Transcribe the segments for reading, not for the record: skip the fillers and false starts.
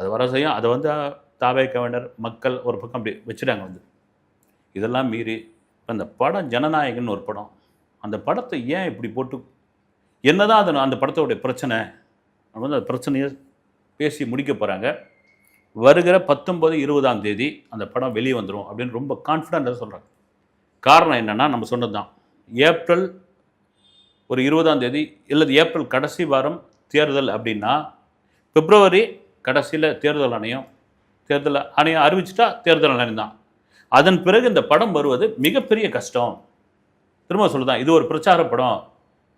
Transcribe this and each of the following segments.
அது வர செய்யும். அதை வந்து தாவேக்கவினர் மக்கள் ஒரு பக்கம் அப்படி வச்சுட்டாங்க வந்து. இதெல்லாம் மீறி அந்த படம் ஜனநாயகன் ஒரு படம். அந்த படத்தை ஏன் இப்படி போட்டு என்னதான் அது அந்த படத்தோடைய பிரச்சனை வந்து அந்த பிரச்சனையை பேசி முடிக்க போகிறாங்க. வருகிற 19, 20ஆம் தேதி அந்த படம் வெளியே வந்துடும் அப்படின்னு ரொம்ப கான்ஃபிடென்ட்டாக சொல்கிறாங்க. காரணம் என்னென்னா நம்ம சொன்னது தான். ஏப்ரல் ஒரு 20ஆம் தேதி இல்லது ஏப்ரல் கடைசி வாரம் தேர்தல் அப்படின்னா பிப்ரவரி கடைசியில் தேர்தல் ஆணையம் அறிவிச்சிட்டா தேர்தல் ஆணையம் தான். அதன் பிறகு இந்த படம் வருவது மிகப்பெரிய கஷ்டம். திரும்ப சொல்லுதான், இது ஒரு பிரச்சார படம்,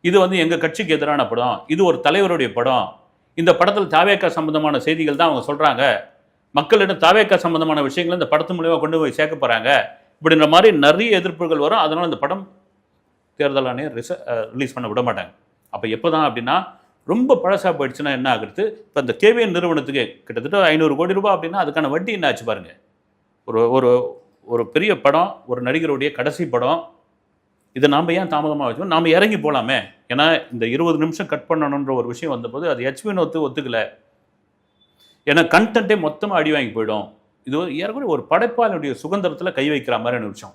இது வந்து எங்கள் கட்சிக்கு எதிரான படம், இது ஒரு தலைவருடைய படம், இந்த படத்தில் தாவேக்கா சம்பந்தமான செய்திகள் தான் அவங்க சொல்கிறாங்க, மக்களிடம் தாவேக்கா சம்பந்தமான விஷயங்களை இந்த படத்து மூலியமாக கொண்டு போய் சேர்க்க போகிறாங்க, இப்படின்ற மாதிரி நிறைய எதிர்ப்புகள் வரும். அதனால் இந்த படம் தேர்தல் ஆணையம் ரிலீஸ் பண்ண விட மாட்டாங்க. அப்போ எப்போ தான் அப்படின்னா ரொம்ப பழசாக போயிடுச்சுன்னா என்ன ஆகுறது? இப்போ இந்த கேவிஎன் நிறுவனத்துக்கு கிட்டத்தட்ட 500 கோடி ரூபாய் அப்படின்னா அதுக்கான வட்டி என்ன ஆச்சு பாருங்கள். ஒரு ஒரு ஒரு பெரிய படம், ஒரு நடிகருடைய கடைசி படம், இதை நாம் ஏன் தாமதமாக வச்சோம்? நாம் இறங்கி போகலாமே. ஏன்னா இந்த 20 நிமிஷம் கட் பண்ணணுன்ற ஒரு விஷயம் வந்தபோது அது ஹெச்வின் ஒத்துக்கலை. ஏன்னா கண்டென்ட்டே மொத்தமாக அடி வாங்கி போயிடும். இது ஏறக்குறைய ஒரு படைப்பாளனுடைய சுதந்திரத்தில் கை வைக்கிற மாதிரியான விஷயம்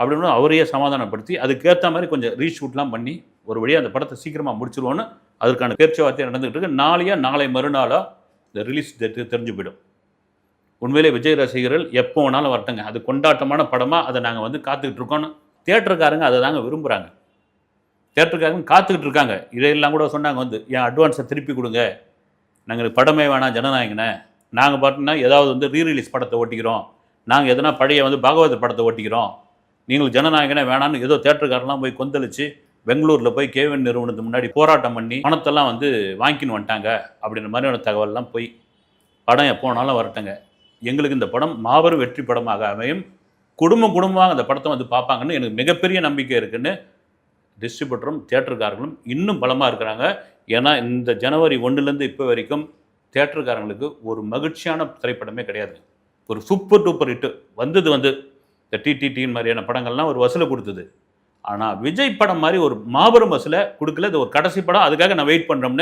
அப்படின்னு அவரையே சமாதானப்படுத்தி அதுக்கேற்ற மாதிரி கொஞ்சம் ரீஷூட்லாம் பண்ணி ஒரு வழியாக அந்த படத்தை சீக்கிரமாக முடிச்சிருவோன்னு அதற்கான பேச்சுவார்த்தை நடந்துகிட்டு இருக்கு. நாளை மறுநாளாக இந்த ரிலீஸ் டேட்டு தெரிஞ்சு போயிடும். உண்மையிலே விஜய் ரசிகர்கள் எப்போ வேணாலும் வரட்டுங்க, அது கொண்டாட்டமான படமாக அதை நாங்கள் வந்து காத்துக்கிட்டு இருக்கோன்னு தியேட்டருக்காரங்க அதை தாங்க விரும்புகிறாங்க. தியேட்டருக்காரங்க காத்துக்கிட்டு இருக்காங்க. இதையெல்லாம் கூட சொன்னாங்க வந்து, என் அட்வான்ஸை திருப்பி கொடுங்க, நாங்கள் படமே வேணாம் ஜனநாயகனை, நாங்கள் பார்த்தீங்கன்னா ஏதாவது வந்து ரீரிலீஸ் படத்தை ஓட்டிக்கிறோம், நாங்கள் எதனா பழைய வந்து பாகவதர் படத்தை ஓட்டிக்கிறோம், நீங்கள் ஜனநாயகனே வேணான்னு ஏதோ தியேட்டருக்காரெல்லாம் போய் கொந்தளிச்சு பெங்களூரில் போய் கேவிஎன் நிறுவனத்துக்கு முன்னாடி போராட்டம் பண்ணி பணத்தெல்லாம் வந்து வாங்கின்னு வந்துட்டாங்க அப்படின்ற மாதிரியான தகவல்லாம் போய் படம் எப்போ வேணாலும் வரட்டுங்க. எங்களுக்கு இந்த படம் மாபெரும் வெற்றி படமாக அமையும், குடும்பமாக அந்த படத்தை வந்து பார்ப்பாங்கன்னு எனக்கு மிகப்பெரிய நம்பிக்கை இருக்குன்னு டிஸ்ட்ரிபியூட்டரும் தியேட்டருக்காரர்களும் இன்னும் பலமாக இருக்கிறாங்க. ஏன்னா இந்த ஜனவரி 1லேருந்து இப்போ வரைக்கும் தியேட்டருக்காரங்களுக்கு ஒரு மகிழ்ச்சியான திரைப்படமே கிடையாது. ஒரு சூப்பர் டூப்பர் ஹிட்டு வந்தது வந்து இந்த டிடிடின்னு மாதிரியான படங்கள்லாம் ஒரு வசூலை கொடுத்தது. ஆனால் விஜய் படம் மாதிரி ஒரு மாபெரும் வசூலை கொடுக்கல. இது ஒரு கடைசி படம், அதுக்காக நான் வெயிட் பண்ணுறோம்னு